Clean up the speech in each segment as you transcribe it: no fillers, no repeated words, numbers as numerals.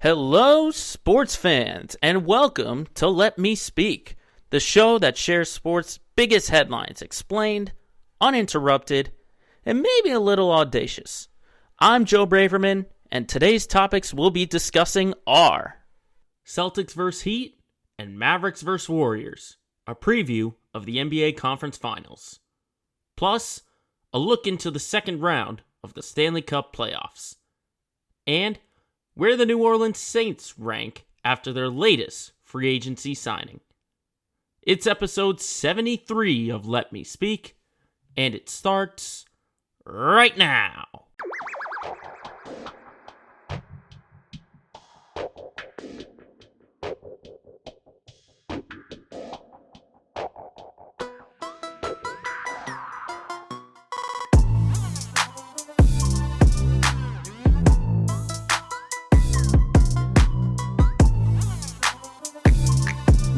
Hello, sports fans, and welcome to Let Me Speak, the show that shares sports' biggest headlines explained, uninterrupted, and maybe a little audacious. I'm Joe Braverman, and today's topics we'll be discussing are Celtics vs. Heat and Mavericks vs. Warriors, a preview of the NBA Conference Finals, plus a look into the second round of the Stanley Cup playoffs, and where the New Orleans Saints rank after their latest free agency signing. It's episode 73 of Let Me Speak, and it starts right now.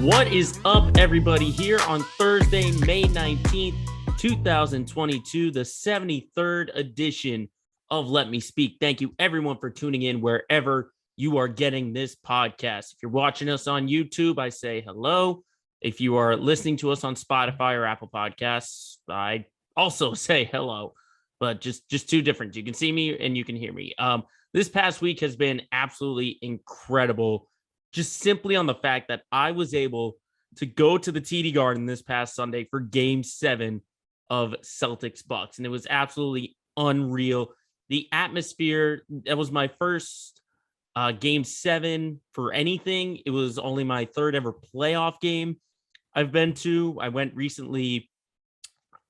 What is up, everybody, here on Thursday, May 19th, 2022, the 73rd edition of Let Me Speak. Thank you, everyone, for tuning in wherever you are getting this podcast. If you're watching us on YouTube, I say hello. If you are listening to us on Spotify or Apple Podcasts, I also say hello, but just two different. You can see me and you can hear me. This past week has been absolutely incredible. Just simply on the fact that I was able to go to the TD Garden this past Sunday for Game 7 of Celtics Bucks, and it was absolutely unreal. The atmosphere, that was my first Game 7 for anything. It was only my third ever playoff game I've been to. I went recently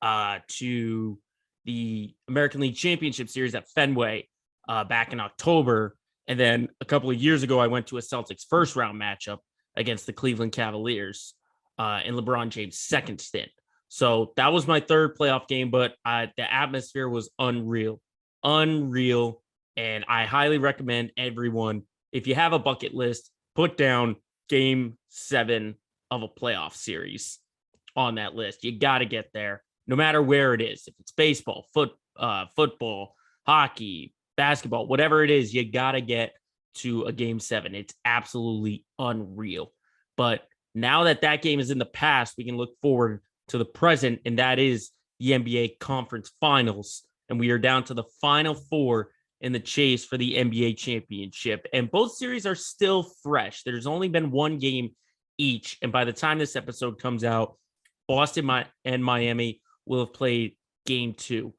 to the American League Championship Series at Fenway back in October. And then a couple of years ago, I went to a Celtics first round matchup against the Cleveland Cavaliers in LeBron James' second stint. So that was my third playoff game, but the atmosphere was unreal. And I highly recommend everyone, if you have a bucket list, put down Game 7 of a playoff series on that list. You got to get there, no matter where it is. If it's baseball, football, hockey, basketball, whatever it is, you got to get to a Game 7. It's absolutely unreal. But now that game is in the past, we can look forward to the present, and that is the NBA Conference Finals. And we are down to the Final Four in the chase for the NBA championship. And both series are still fresh. There's only been one game each. And by the time this episode comes out, Boston and Miami will have played Game 2.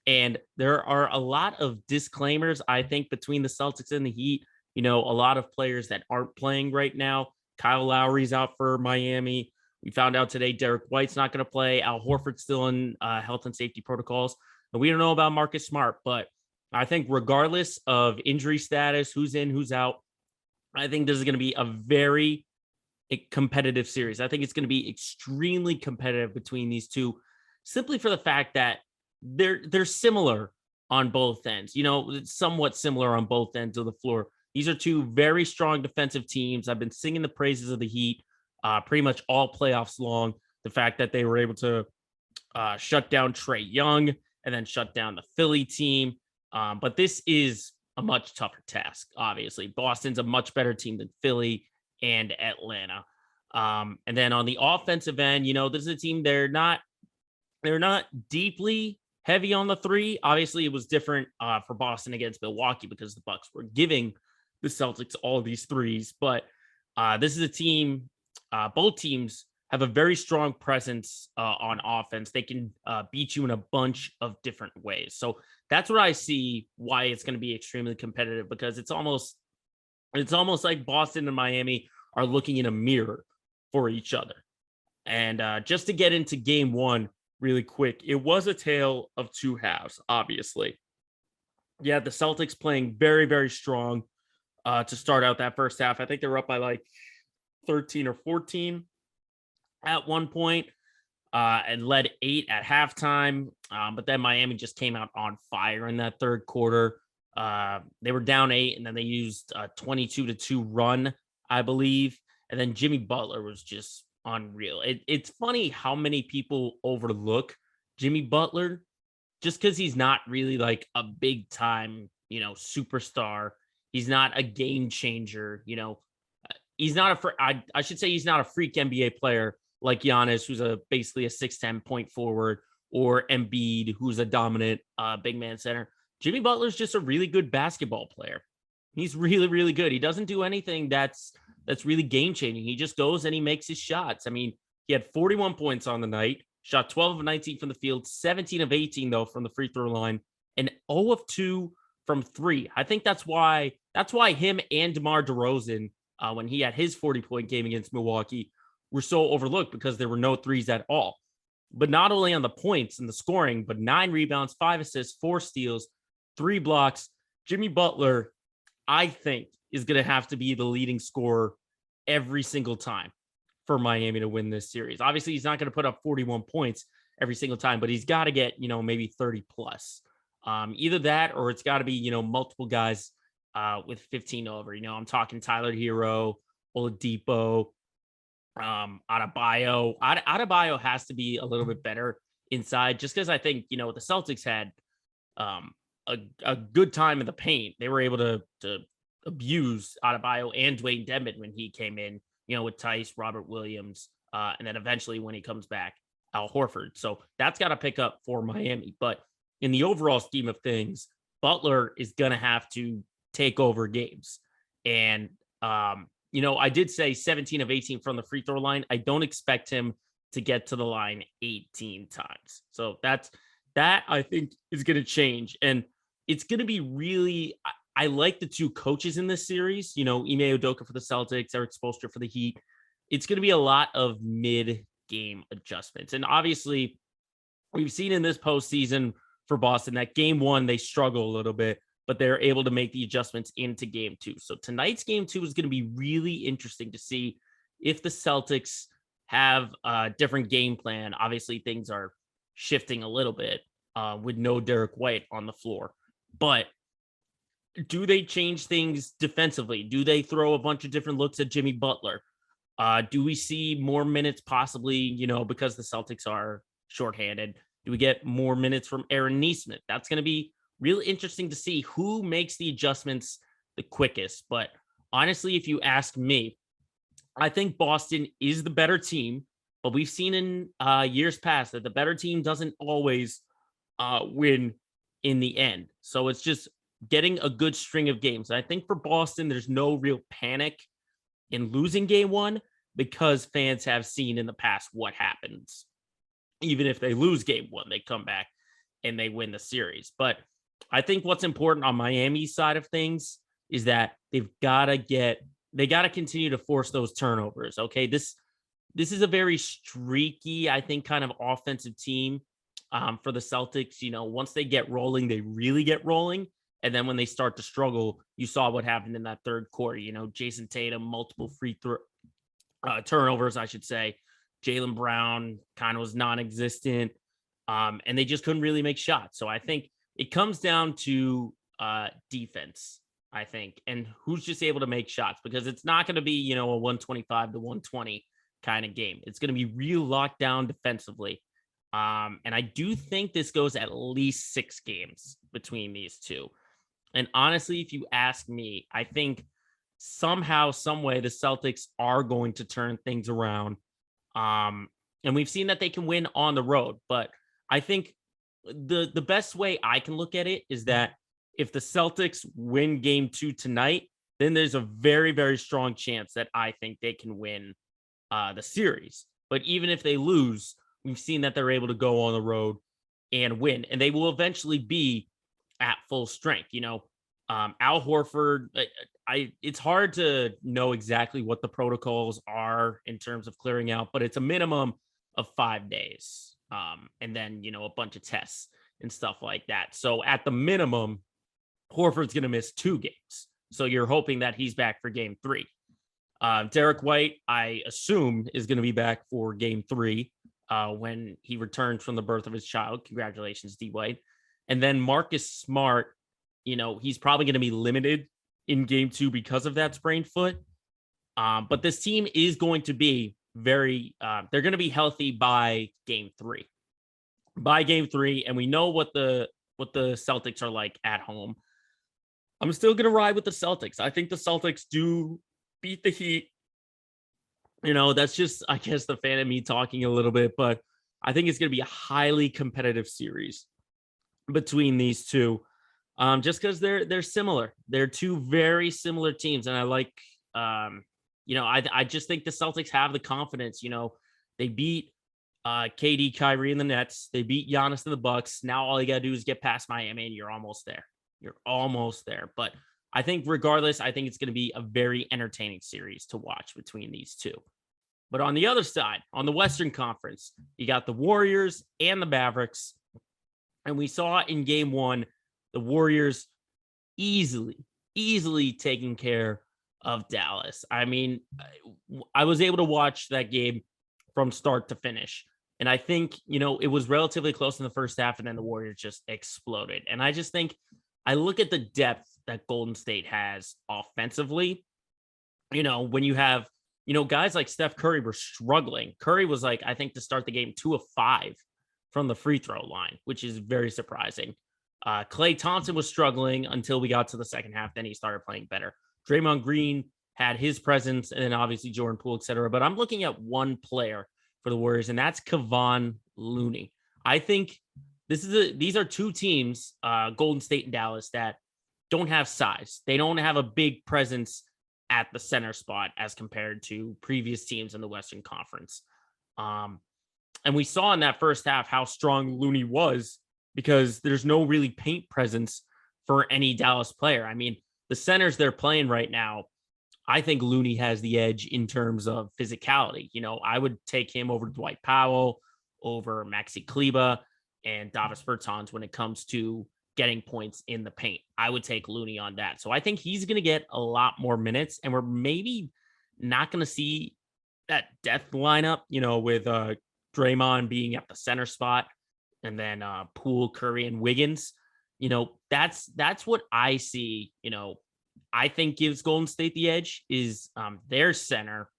And there are a lot of disclaimers, I think, between the Celtics and the Heat. You know, a lot of players that aren't playing right now. Kyle Lowry's out for Miami. We found out today Derek White's not going to play. Al Horford's still in health and safety protocols. And we don't know about Marcus Smart, but I think regardless of injury status, who's in, who's out, I think this is going to be a very competitive series. I think it's going to be extremely competitive between these two, simply for the fact that they're similar on both ends, somewhat similar on both ends of the floor. These are two very strong defensive teams. I've been singing the praises of the Heat pretty much all playoffs long. The fact that they were able to shut down Trae Young and then shut down the Philly team. But this is a much tougher task, obviously. Boston's a much better team than Philly and Atlanta. And then on the offensive end, this is a team they're not deeply heavy on the three. Obviously, it was different for Boston against Milwaukee because the Bucks were giving the Celtics all these threes. But this is a team, both teams have a very strong presence on offense. They can beat you in a bunch of different ways. So that's what I see why it's going to be extremely competitive, because it's almost like Boston and Miami are looking in a mirror for each other. And just to get into Game 1, really quick, it was a tale of two halves, obviously. Yeah, the Celtics playing very, very strong to start out that first half. I think they were up by like 13 or 14 at one point, and led 8 at halftime. But then Miami just came out on fire in that third quarter. They were down 8, and then they used a 22-2 run, I believe. And then Jimmy Butler was just unreal. It's funny how many people overlook Jimmy Butler just because he's not really like a big time, superstar He's not a game changer. He's not I should say he's not a freak NBA player like Giannis, who's basically a 6'10" point forward, or Embiid, who's a dominant big man center. Jimmy Butler's just a really good basketball player. He's really, really good. He doesn't do anything that's really game changing. He just goes and he makes his shots. I mean, he had 41 points on the night, shot 12 of 19 from the field, 17 of 18 though from the free throw line, and 0 of 2 from 3. I think that's why him and DeMar DeRozan, when he had his 40-point game against Milwaukee, were so overlooked, because there were no threes at all. But not only on the points and the scoring, but 9 rebounds, 5 assists, 4 steals, 3 blocks. Jimmy Butler, I think, is going to have to be the leading scorer every single time for Miami to win this series. Obviously, he's not going to put up 41 points every single time, but he's got to get, maybe 30 plus. Either that, or it's got to be, multiple guys with 15 over. I'm talking Tyler Hero, Oladipo, Adebayo. Adebayo has to be a little bit better inside, just because I think, the Celtics had a good time in the paint. They were able to abuse Adebayo and Dwayne Dedmon when he came in, with Tice, Robert Williams, and then eventually when he comes back, Al Horford. So that's got to pick up for Miami. But in the overall scheme of things, Butler is going to have to take over games. And, I did say 17 of 18 from the free throw line. I don't expect him to get to the line 18 times. So that I think is going to change. And it's going to be really, I like the two coaches in this series, Ime Udoka for the Celtics, Eric Spoelstra for the Heat. It's going to be a lot of mid-game adjustments. And obviously, we've seen in this postseason for Boston that game 1, they struggle a little bit, but they're able to make the adjustments into game 2. So tonight's game 2 is going to be really interesting to see if the Celtics have a different game plan. Obviously, things are shifting a little bit with no Derek White on the floor. But do they change things defensively? Do they throw a bunch of different looks at Jimmy Butler? Do we see more minutes possibly, because the Celtics are shorthanded? Do we get more minutes from Aaron Nesmith? That's going to be really interesting to see who makes the adjustments the quickest. But honestly, if you ask me, I think Boston is the better team, but we've seen in years past that the better team doesn't always win in the end. So it's just getting a good string of games. I think for Boston, there's no real panic in losing game 1, because fans have seen in the past what happens. Even if they lose game 1, they come back and they win the series. But I think what's important on Miami's side of things is that they got to continue to force those turnovers. Okay. This is a very streaky, I think, kind of offensive team for the Celtics. Once they get rolling, they really get rolling. And then when they start to struggle, you saw what happened in that third quarter. Jason Tatum, multiple free throw turnovers, I should say. Jaylen Brown kind of was non-existent. And they just couldn't really make shots. So I think it comes down to defense, I think, and who's just able to make shots, because it's not going to be, a 125 to 120 kind of game. It's going to be real locked down defensively. And I do think this goes at least 6 games between these two. And honestly, if you ask me, I think somehow, some way, the Celtics are going to turn things around. And we've seen that they can win on the road, but I think the best way I can look at it is that if the Celtics win game 2 tonight, then there's a very, very strong chance that I think they can win the series. But even if they lose, we've seen that they're able to go on the road and win, and they will eventually be at full strength. Al Horford, it's hard to know exactly what the protocols are in terms of clearing out, but it's a minimum of 5 days. And then, a bunch of tests and stuff like that. So at the minimum, Horford's going to miss 2 games. So you're hoping that he's back for game 3. Derek White, I assume, is going to be back for game 3 when he returns from the birth of his child. Congratulations, D. White. And then Marcus Smart, he's probably going to be limited in game 2 because of that sprained foot. But this team is going to be they're going to be healthy by game 3. And we know what the Celtics are like at home. I'm still going to ride with the Celtics. I think the Celtics do beat the Heat. That's just, I guess, the fan of me talking a little bit, but I think it's going to be a highly competitive series between these two, just because they're similar. They're two very similar teams, and I like, I just think the Celtics have the confidence. They beat KD, Kyrie, and the Nets. They beat Giannis and the Bucks. Now all you got to do is get past Miami, and you're almost there. You're almost there. But I think regardless, I think it's going to be a very entertaining series to watch between these two. But on the other side, on the Western Conference, you got the Warriors and the Mavericks. And we saw in game one, the Warriors easily taking care of Dallas. I mean, I was able to watch that game from start to finish. And I think, it was relatively close in the first half, and then the Warriors just exploded. And I just think, I look at the depth that Golden State has offensively. When you have, guys like Steph Curry were struggling. Curry was like, I think to start the game, 2 of 5 from the free throw line, which is very surprising. Klay Thompson was struggling until we got to the second half. Then he started playing better. Draymond Green had his presence, and then obviously Jordan Poole, et cetera. But I'm looking at one player for the Warriors, and that's Kevon Looney. I think these are two teams, Golden State and Dallas, that don't have size. They don't have a big presence at the center spot as compared to previous teams in the Western Conference. And we saw in that first half how strong Looney was, because there's no really paint presence for any Dallas player. I mean, the centers they're playing right now, I think Looney has the edge in terms of physicality. I would take him over Dwight Powell, over Maxi Kleber, and Davis Bertans when it comes to getting points in the paint. I would take Looney on that. So I think he's going to get a lot more minutes, and we're maybe not going to see that death lineup, with Draymond being at the center spot, and then Poole, Curry, and Wiggins. That's what I see, I think gives Golden State the edge is their center,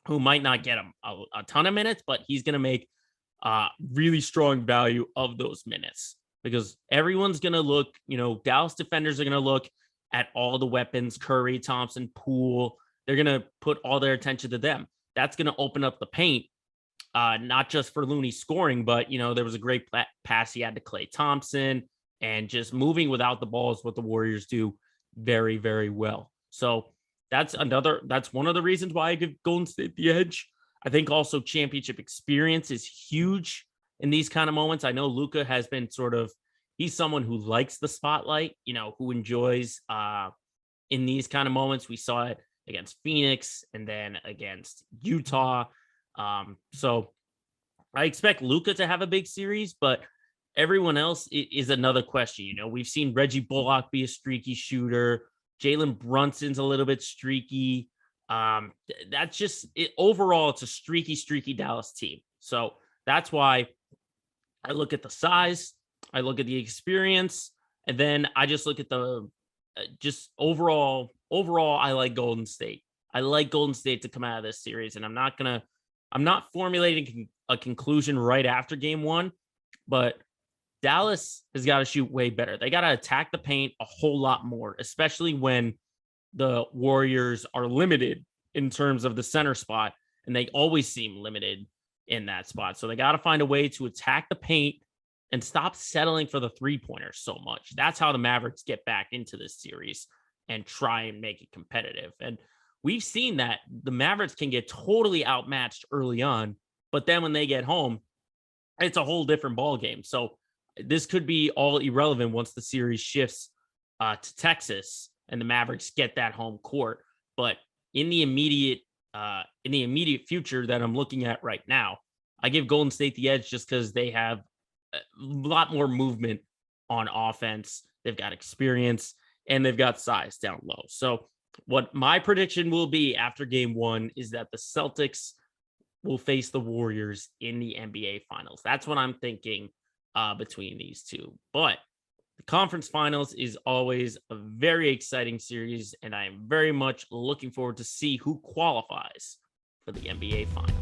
who might not get a ton of minutes, but he's going to make really strong value of those minutes, because everyone's going to look, Dallas defenders are going to look at all the weapons, Curry, Thompson, Poole. They're going to put all their attention to them. That's going to open up the paint, not just for Looney scoring, but, there was a great pass he had to Klay Thompson, and just moving without the ball is what the Warriors do very, very well. So that's one of the reasons why I give Golden State the edge. I think also championship experience is huge in these kind of moments. I know Luka has been he's someone who likes the spotlight, who enjoys in these kind of moments. We saw it against Phoenix and then against Utah. So I expect Luka to have a big series, but everyone else is another question. We've seen Reggie Bullock be a streaky shooter. Jalen Brunson's a little bit streaky. That's just it. Overall, it's a streaky Dallas team. So that's why I look at the size, I look at the experience, and then I just look at the just overall. I like Golden State. I like Golden State to come out of this series, and I'm not formulating a conclusion right after game one, but Dallas has got to shoot way better. They got to attack the paint a whole lot more, especially when the Warriors are limited in terms of the center spot, and they always seem limited in that spot. So they got to find a way to attack the paint and stop settling for the three-pointers so much. That's how the Mavericks get back into this series and try and make it competitive. And we've seen that the Mavericks can get totally outmatched early on, but then when they get home, it's a whole different ball game. So this could be all irrelevant once the series shifts to Texas and the Mavericks get that home court. But in the immediate future that I'm looking at right now, I give Golden State the edge just because they have a lot more movement on offense. They've got experience and they've got size down low. So what my prediction will be after game one is that the Celtics will face the Warriors in the NBA Finals. That's what I'm thinking between these two. But the conference finals is always a very exciting series, and I am very much looking forward to see who qualifies for the NBA Finals.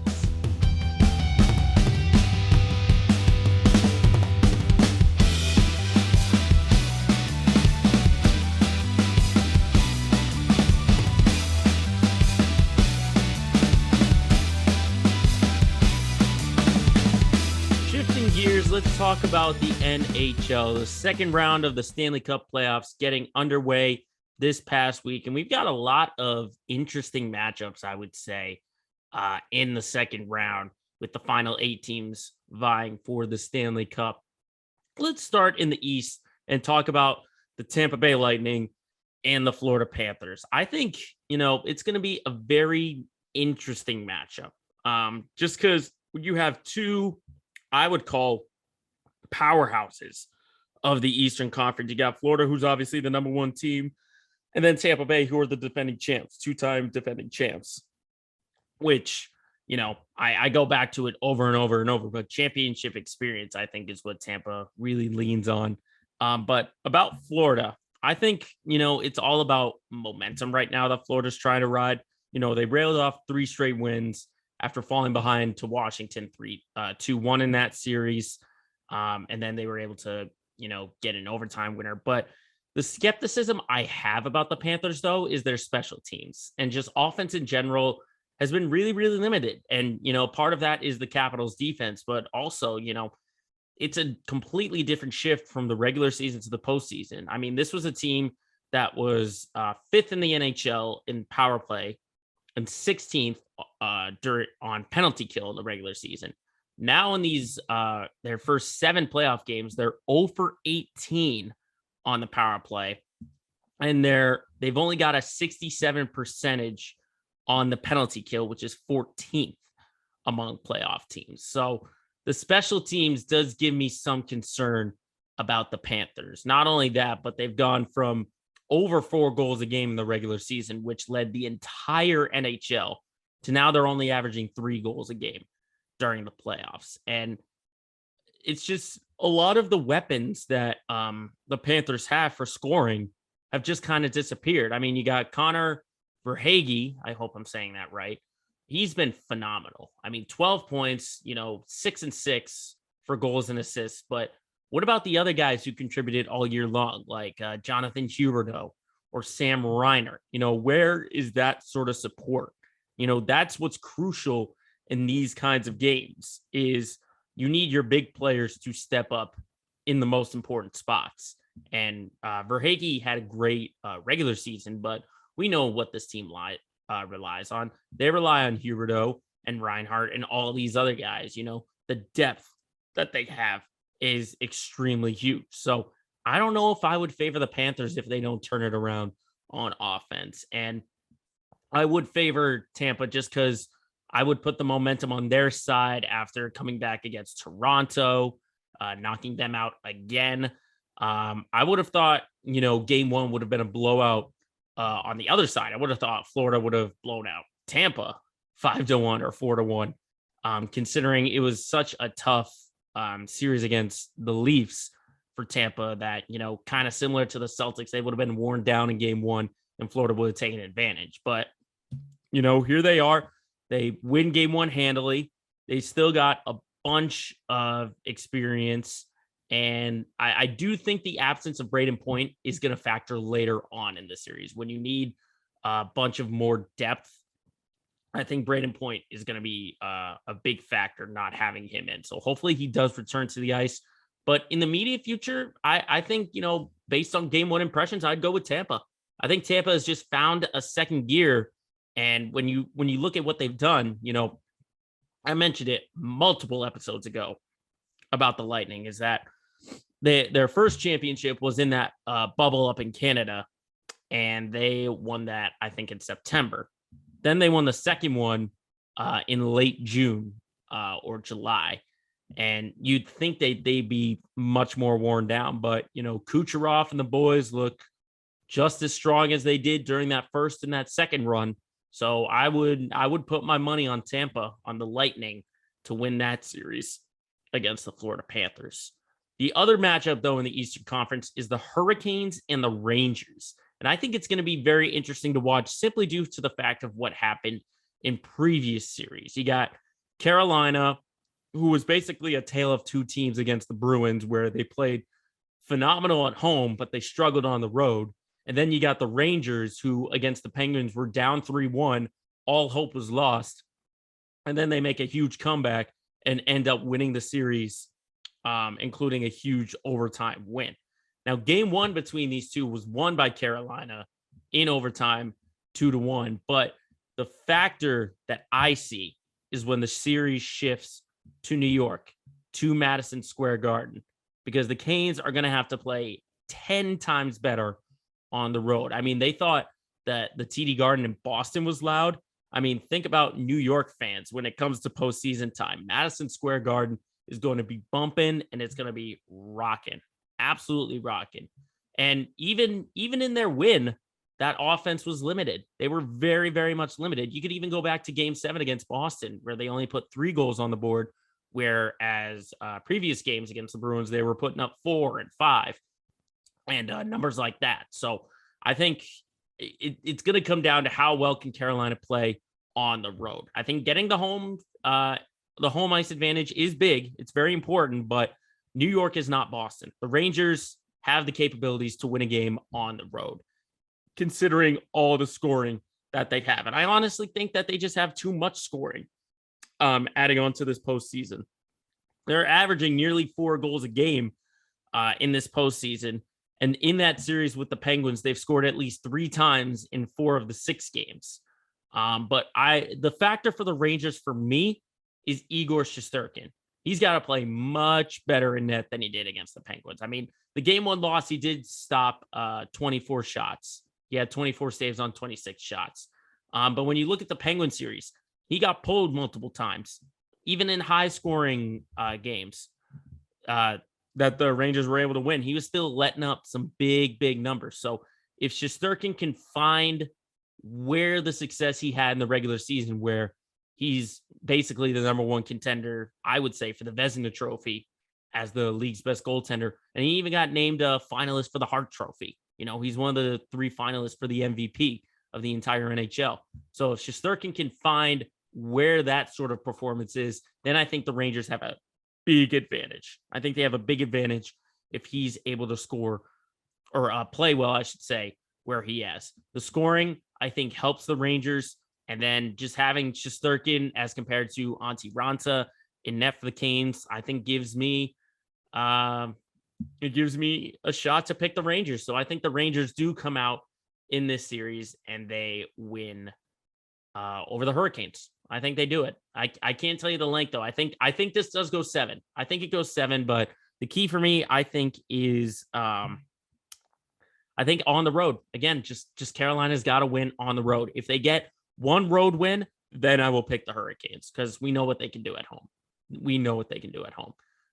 let's talk about the NHL. The second round of the Stanley Cup playoffs getting underway this past week. And we've got a lot of interesting matchups, I would say, in the second round with the final 8 teams vying for the Stanley Cup. Let's start in the East and talk about the Tampa Bay Lightning and the Florida Panthers. I think, it's going to be a very interesting matchup. Just because you have two, I would call powerhouses of the Eastern Conference. You got Florida, who's obviously the number 1 team, and then Tampa Bay, who are the defending champs, 2-time defending champs, which, I go back to it over and over and over, but championship experience, I think, is what Tampa really leans on. But about Florida, I think, it's all about momentum right now that Florida's trying to ride. They railed off 3 straight wins after falling behind to Washington 2-1 in that series. And then they were able to, get an overtime winner. But the skepticism I have about the Panthers, though, is their special teams, and just offense in general has been really, really limited. And, part of that is the Capitals defense, but also, it's a completely different shift from the regular season to the postseason. I mean, this was a team that was 5th in the NHL in power play and 16th on penalty kill in the regular season. Now in these their first 7 playoff games, they're 0 for 18 on the power play, and they've only got a 67% on the penalty kill, which is 14th among playoff teams. So the special teams does give me some concern about the Panthers. Not only that, but they've gone from over 4 goals a game in the regular season, which led the entire NHL, to now they're only averaging 3 goals a game during the playoffs. And it's just a lot of the weapons that the Panthers have for scoring have just kind of disappeared. I mean, you got Connor Verhaeghe, I hope I'm saying that right. He's been phenomenal. I mean, 12 points, 6 and 6 for goals and assists. But what about the other guys who contributed all year long, like Jonathan Huberdeau or Sam Reiner? Where is that sort of support? That's what's crucial in these kinds of games, is you need your big players to step up in the most important spots. And Verhaeghe had a great regular season, but we know what this team relies on. They rely on Huberdeau and Reinhart and all these other guys. The depth that they have is extremely huge. So I don't know if I would favor the Panthers if they don't turn it around on offense. And I would favor Tampa just because I would put the momentum on their side after coming back against Toronto, knocking them out again. I would have thought, game 1 would have been a blowout. On the other side, I would have thought Florida would have blown out Tampa 5-1 or 4-1, considering it was such a tough series against the Leafs for Tampa that, kind of similar to the Celtics, they would have been worn down in game 1 and Florida would have taken advantage. But, here they are. They win game 1 handily. They still got a bunch of experience. And I do think the absence of Braden Point is going to factor later on in the series when you need a bunch of more depth. I think Braden Point is going to be a big factor not having him in. So hopefully he does return to the ice. But in the immediate future, I think, based on game 1 impressions, I'd go with Tampa. I think Tampa has just found a second gear. And when you look at what they've done, I mentioned it multiple episodes ago about the Lightning, is that their first championship was in that bubble up in Canada, and they won that, I think, in September. Then they won the second one in late June or July, and you'd think they'd be much more worn down. But, Kucherov and the boys look just as strong as they did during that first and that second run. So I would put my money on Tampa, on the Lightning, to win that series against the Florida Panthers. The other matchup, though, in the Eastern Conference is the Hurricanes and the Rangers. And I think it's going to be very interesting to watch, simply due to the fact of what happened in previous series. You got Carolina, who was basically a tale of 2 teams against the Bruins, where they played phenomenal at home, but they struggled on the road. And then you got the Rangers, who against the Penguins were down 3-1. All hope was lost. And then they make a huge comeback and end up winning the series including a huge overtime win. Now, game one between these two was won by Carolina in overtime, 2-1. But the factor that I see is when the series shifts to New York, to Madison Square Garden, because the Canes are going to have to play 10 times better on the road. I mean, they thought that the TD Garden in Boston was loud. I mean, think about New York fans when it comes to postseason time. Madison Square Garden is going to be bumping and it's going to be rocking, absolutely rocking. And even in their win, that offense was limited. They were very, very much limited. You could even go back to game 7 against Boston, where they only put 3 goals on the board, whereas previous games against the Bruins, they were putting up 4 and 5 and numbers like that. So I think it's going to come down to how well can Carolina play on the road. I think getting the home ice advantage is big. It's very important, but New York is not Boston. The Rangers have the capabilities to win a game on the road, considering all the scoring that they have. And I honestly think that they just have too much scoring adding on to this postseason. They're averaging nearly 4 goals a game in this postseason. And in that series with the Penguins, they've scored at least 3 times in 4 of the 6 games. But the factor for the Rangers for me is Igor Shesterkin. He's got to play much better in net than he did against the Penguins. I mean, the game 1 loss, he did stop 24 shots. He had 24 saves on 26 shots. But when you look at the Penguin series, he got pulled multiple times, even in high scoring games that the Rangers were able to win. He was still letting up some big, big numbers. So if Shesterkin can find where the success he had in the regular season, where he's basically the number 1 contender, I would say, for the Vezina Trophy as the league's best goaltender. And he even got named a finalist for the Hart Trophy. You know, he's one of the 3 finalists for the MVP of the entire NHL. So if Shesterkin can find where that sort of performance is, then I think the Rangers have a big advantage. I think they have a big advantage if he's able to score or play well, I should say, where he has. The scoring, I think, helps the Rangers. And then just having Shesterkin as compared to Antti Ranta in net for the Canes, I think gives me a shot to pick the Rangers. So I think the Rangers do come out in this series and they win over the Hurricanes. I think they do it. I can't tell you the length though. I think this does go 7. I think it goes 7, but the key for me, I think, is I think on the road. Again, just Carolina's got to win on the road. If they get 1 road win, then I will pick the Hurricanes because we know what they can do at home.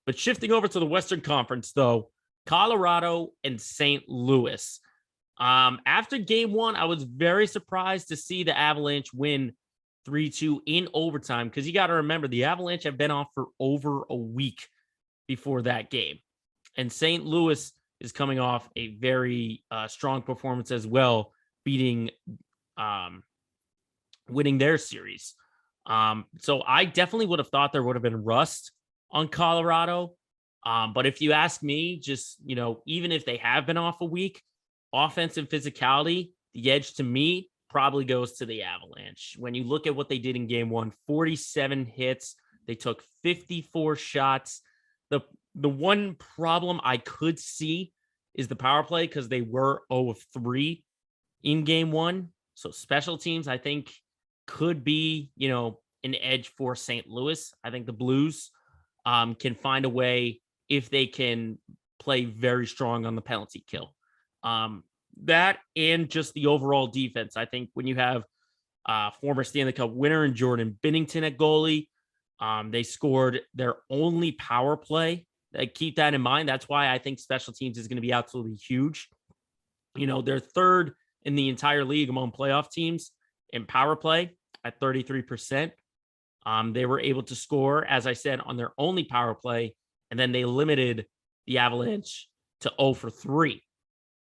But shifting over to the Western Conference, though, Colorado and St. Louis. After game 1, I was very surprised to see the Avalanche win 3-2 in overtime, because you got to remember the Avalanche have been off for over a week before that game. And St. Louis is coming off a very strong performance as well, winning their series. So I definitely would have thought there would have been rust on Colorado. But if you ask me, just, even if they have been off a week, offensive physicality, the edge to me probably goes to the Avalanche. When you look at what they did in game 1, 47 hits, they took 54 shots. The one problem I could see is the power play, because they were 0 of 3 in game 1. So special teams, I think, could be, an edge for St. Louis. I think the Blues can find a way if they can play very strong on the penalty kill. That and just the overall defense. I think when you have former Stanley Cup winner and Jordan Binnington at goalie, they scored their only power play. Keep that in mind. That's why I think special teams is going to be absolutely huge. They're 3rd in the entire league among playoff teams in power play at 33%. They were able to score, as I said, on their only power play, and then they limited the Avalanche to 0 for 3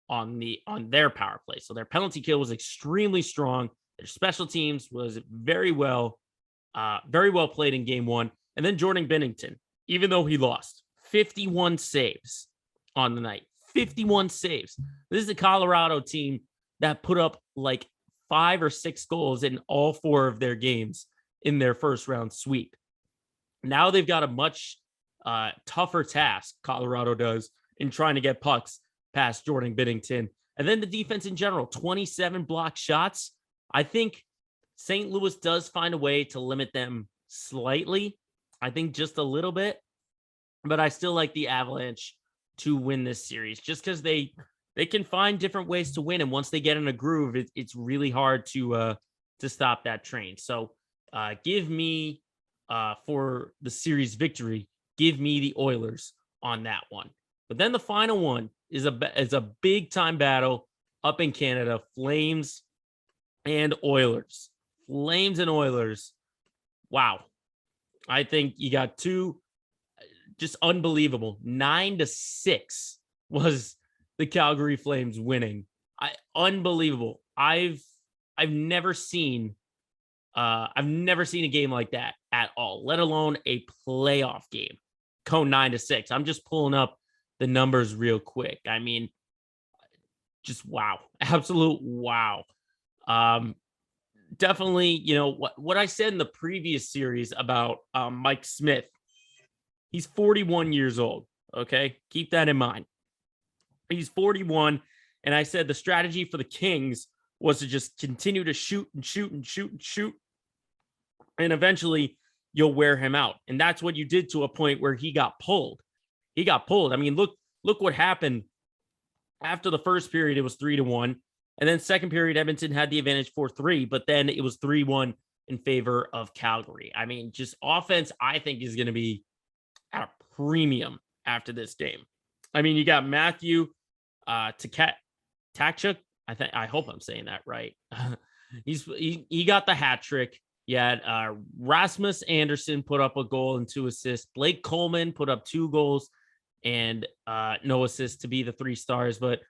on their power play. So their penalty kill was extremely strong. Their special teams was very well played in game 1. And then Jordan Binnington, even though he lost, 51 saves on the night. 51 saves. This is a Colorado team that put up like 5 or 6 goals in all 4 of their games in their first round sweep. Now they've got a much tougher task, Colorado does, in trying to get pucks past Jordan Binnington. And then the defense in general, 27 block shots. I think St. Louis does find a way to limit them slightly. I think just a little bit. But I still like the Avalanche to win this series just because they can find different ways to win. And once they get in a groove, it's really hard to stop that train. So give me for the series victory, give me the Oilers on that one. But then the final one is a big time battle up in Canada, Flames and Oilers. Flames and Oilers. Wow. I think you got two just unbelievable. 9-6 was the Calgary Flames winning. Unbelievable. I've never seen a game like that at all, let alone a playoff game go 9-6. I'm just pulling up the numbers real quick. I mean, just wow. Absolute wow. Definitely, you know, what I said in the previous series about Mike Smith. He's 41 years old, okay? Keep that in mind. He's 41, and I said the strategy for the Kings was to just continue to shoot and shoot and shoot and shoot, and eventually you'll wear him out. And that's what you did to a point where he got pulled. He got pulled. I mean, look what happened after the first period. It was 3-1, and then second period, Edmonton had the advantage 4-3, but then it was 3-1 in favor of Calgary. I mean, just offense, I think, is going to be at a premium after this game. I mean, you got Matthew Tkachuk. I hope I'm saying that right. He got the hat trick. You had Rasmus Anderson put up a goal and 2 assists. Blake Coleman put up 2 goals and no assists to be the 3 stars. But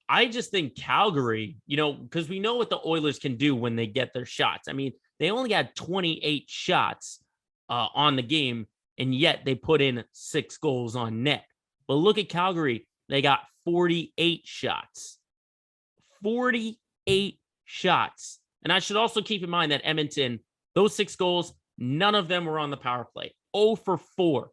I just think Calgary, you know, because we know what the Oilers can do when they get their shots. I mean, they only had 28 shots on the game, and yet they put in 6 goals on net. But look at Calgary. They got 48 shots. 48 shots. And I should also keep in mind that Edmonton, those 6 goals, none of them were on the power play. 0 for 4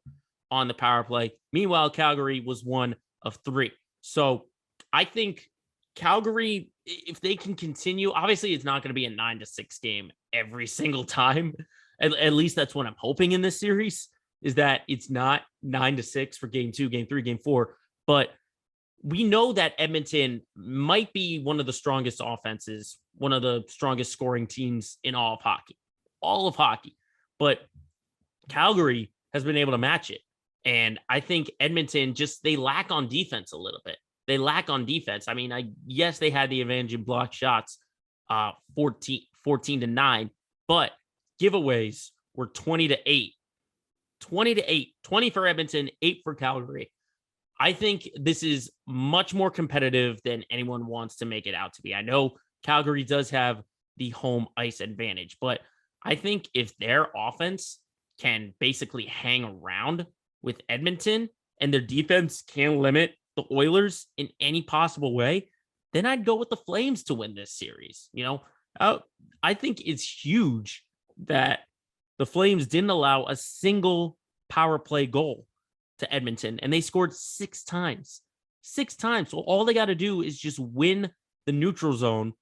on the power play. Meanwhile, Calgary was 1 of 3. So I think Calgary, if they can continue, obviously it's not going to be a 9-6 game every single time. At least that's what I'm hoping in this series, is that it's not 9-6 for game 2, game 3, game 4. But we know that Edmonton might be one of the strongest offenses, one of the strongest scoring teams in all of hockey. But Calgary has been able to match it. And I think Edmonton they lack on defense a little bit. They lack on defense. I mean, yes, they had the advantage in block shots, 14-9, but giveaways were 20-8. 20-8, 20 for Edmonton, 8 for Calgary. I think this is much more competitive than anyone wants to make it out to be. I know Calgary does have the home ice advantage, but I think if their offense can basically hang around with Edmonton and their defense can limit the Oilers in any possible way, then I'd go with the Flames to win this series. You know, I think it's huge that the Flames didn't allow a single power play goal to Edmonton, and they scored 6 times. 6 times. So all they got to do is just win the neutral zone,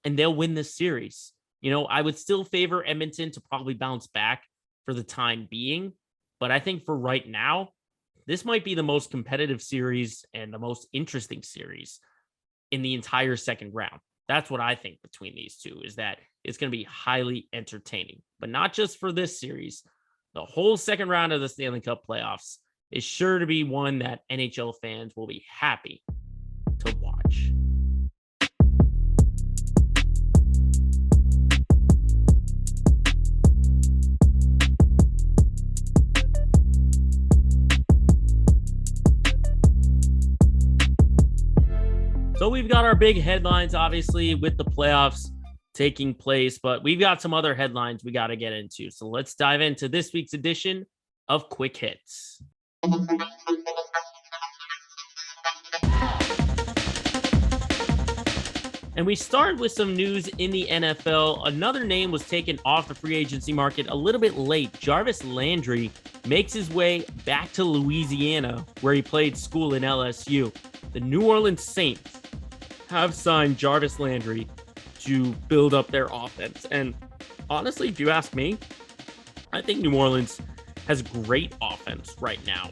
and they'll win this series. You know, I would still favor Edmonton to probably bounce back for the time being, but I think for right now, this might be the most competitive series and the most interesting series in the entire second round. That's what I think between these two, is that it's going to be highly entertaining, but not just for this series. The whole second round of the Stanley Cup playoffs is sure to be one that NHL fans will be happy to watch. So we've got our big headlines, obviously, with the playoffs taking place, but we've got some other headlines we got to get into. So let's dive into this week's edition of Quick Hits. And we started with some news in the NFL. Another name was taken off the free agency market a little bit late. Jarvis Landry makes his way back to Louisiana, where he played school in LSU. The New Orleans Saints have signed Jarvis Landry to build up their offense. And honestly, if you ask me, I think New Orleans has great offense right now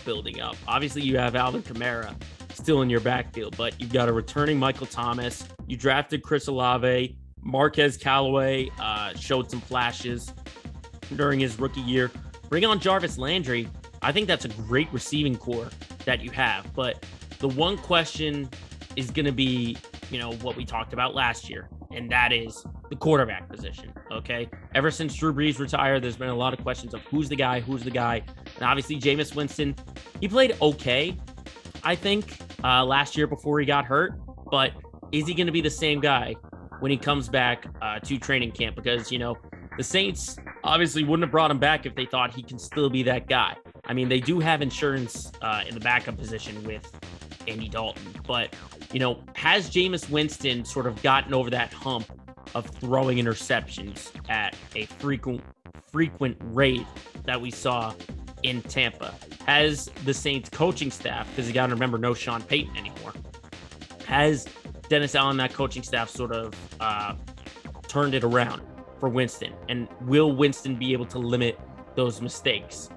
building up. Obviously, you have Alvin Kamara still in your backfield, but you've got a returning Michael Thomas. You drafted Chris Olave. Marquez Callaway showed some flashes during his rookie year. Bring on Jarvis Landry. I think that's a great receiving core that you have. But the one question is going to be, what we talked about last year, and that is the quarterback position, okay? Ever since Drew Brees retired, there's been a lot of questions of who's the guy. And obviously, Jameis Winston, he played okay, I think, last year before he got hurt. But is he going to be the same guy when he comes back to training camp? Because, the Saints obviously wouldn't have brought him back if they thought he can still be that guy. I mean, they do have insurance in the backup position with Andy Dalton. But, has Jameis Winston sort of gotten over that hump of throwing interceptions at a frequent rate that we saw in Tampa? Has the Saints coaching staff, because you got to remember, no Sean Payton anymore, has Dennis Allen, that coaching staff, sort of turned it around for Winston? And will Winston be able to limit those mistakes?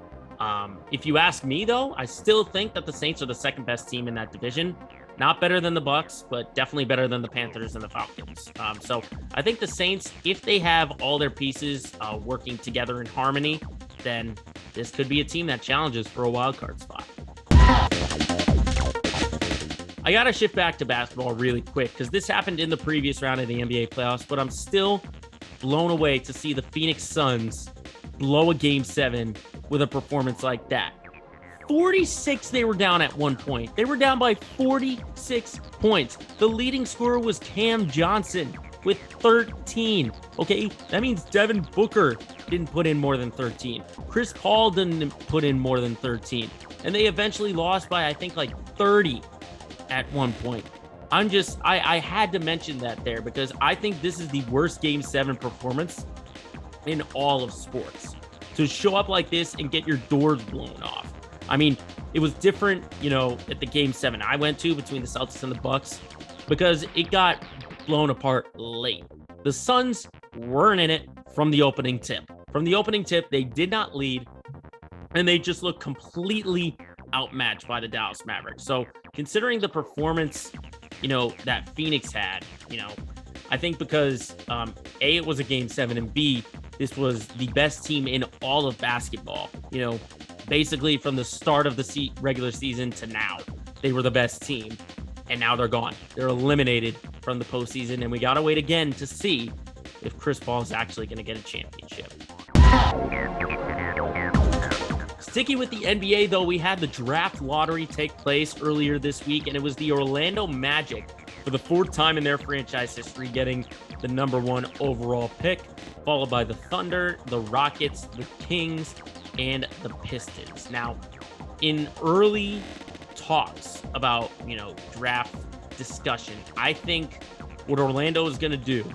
If you ask me, though, I still think that the Saints are the second best team in that division. Not better than the Bucs, but definitely better than the Panthers and the Falcons. So I think the Saints, if they have all their pieces working together in harmony, then this could be a team that challenges for a wild card spot. I got to shift back to basketball really quick because this happened in the previous round of the NBA playoffs, but I'm still blown away to see the Phoenix Suns blow a Game 7 with a performance like that. 46 they were down at one point. They were down by 46 points. The leading scorer was Cam Johnson with 13. Okay, that means Devin Booker didn't put in more than 13. Chris Paul didn't put in more than 13. And they eventually lost by, I think, like 30 at one point. I had to mention that there because I think this is the worst Game 7 performance in all of sports. To show up like this and get your doors blown off. I mean, it was different, at the Game 7 I went to between the Celtics and the Bucks because it got blown apart late. The Suns weren't in it from the opening tip. From the opening tip, they did not lead, and they just looked completely outmatched by the Dallas Mavericks. So considering the performance, that Phoenix had, I think because A, it was a Game 7, and B, this was the best team in all of basketball, basically from the start of the regular season to now. They were the best team, and now they're gone. They're eliminated from the postseason, and we got to wait again to see if Chris Paul is actually going to get a championship. Sticking with the NBA, though, we had the draft lottery take place earlier this week, and it was the Orlando Magic for the fourth time in their franchise history getting the number 1 overall pick, followed by the Thunder, the Rockets, the Kings, and the Pistons. Now, in early talks about, draft discussion, I think what Orlando is going to do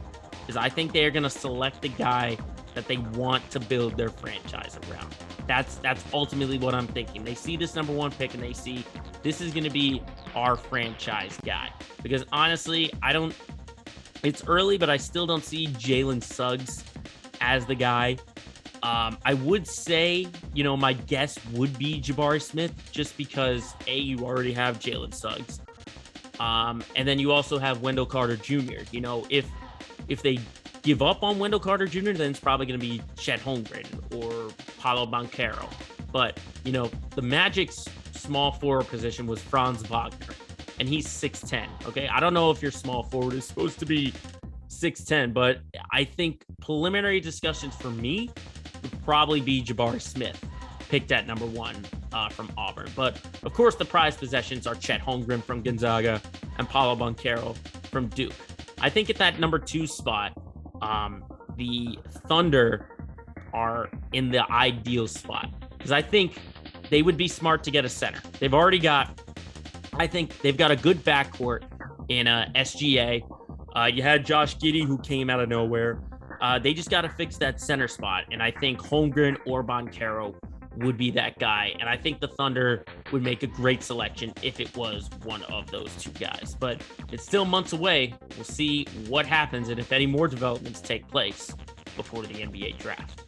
is I think they are going to select the guy that they want to build their franchise around. That's ultimately what I'm thinking. They see this number 1 pick and they see this is going to be our franchise guy. Because honestly, it's early, but I still don't see Jalen Suggs as the guy. I would say, my guess would be Jabari Smith, just because A, you already have Jalen Suggs. And then you also have Wendell Carter Jr. If they give up on Wendell Carter Jr., then it's probably going to be Chet Holmgren or Paolo Banchero. But, the Magic's small forward position was Franz Wagner, and he's 6'10". Okay, I don't know if your small forward is supposed to be 6'10", but I think preliminary discussions for me would probably be Jabari Smith, picked at number 1 from Auburn. But of course, the prized possessions are Chet Holmgren from Gonzaga and Paolo Banchero from Duke. I think at that number 2 spot, the Thunder are in the ideal spot because I think they would be smart to get a center. I think they've got a good backcourt in SGA, You had Josh Giddey, who came out of nowhere. They just got to fix that center spot. And I think Holmgren or Banchero would be that guy. And I think the Thunder would make a great selection if it was one of those two guys. But it's still months away. We'll see what happens and if any more developments take place before the NBA draft.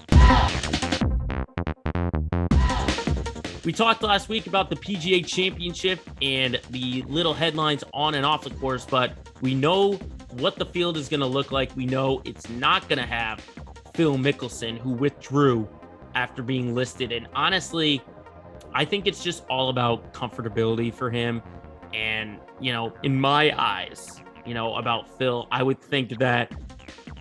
We talked last week about the PGA Championship and the little headlines on and off the course, but we know what the field is going to look like. We know it's not going to have Phil Mickelson, who withdrew after being listed. And honestly, I think it's just all about comfortability for him. And, in my eyes, about Phil, I would think that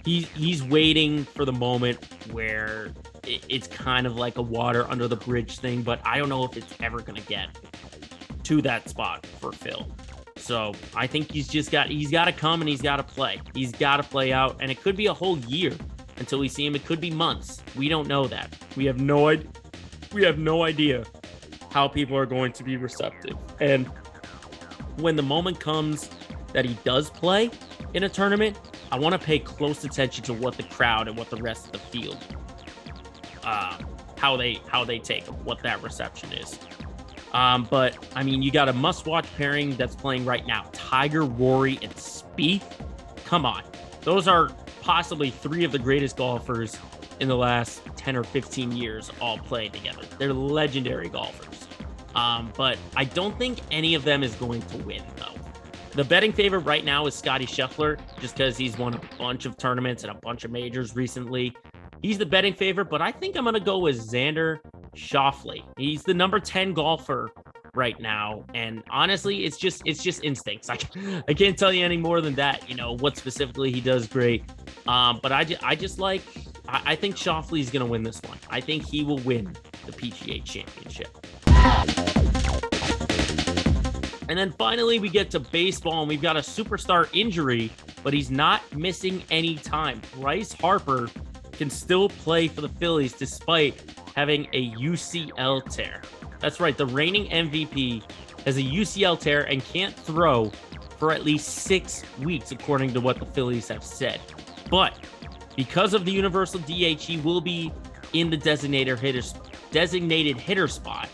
he's waiting for the moment where it's kind of like a water under the bridge thing, but I don't know if it's ever going to get to that spot for Phil. So I think he's got to come and he's got to play. He's got to play out, and it could be a whole year until we see him. It could be months. We don't know that. We have no idea how people are going to be receptive. And when the moment comes that he does play in a tournament, I want to pay close attention to what the crowd and what the rest of the field, how they take him, what that reception is. But I mean, you got a must-watch pairing that's playing right now: Tiger, Rory, and Spieth. Come on, those are possibly three of the greatest golfers in the last 10 or 15 years all playing together. They're legendary golfers. But I don't think any of them is going to win, though. The betting favorite right now is Scottie Scheffler, just because he's won a bunch of tournaments and a bunch of majors recently. He's the betting favorite, but I think I'm going to go with Xander Schauffele. He's the number 10 golfer right now. And honestly, it's just instincts. I can't tell you any more than that, what specifically he does great. But I think Schauffele is going to win this one. I think he will win the PGA Championship. And then finally, we get to baseball, and we've got a superstar injury, but he's not missing any time. Bryce Harper can still play for the Phillies despite having a UCL tear. That's right, the reigning MVP has a UCL tear and can't throw for at least 6 weeks, according to what the Phillies have said. But because of the universal DH, he will be in the designated hitter spot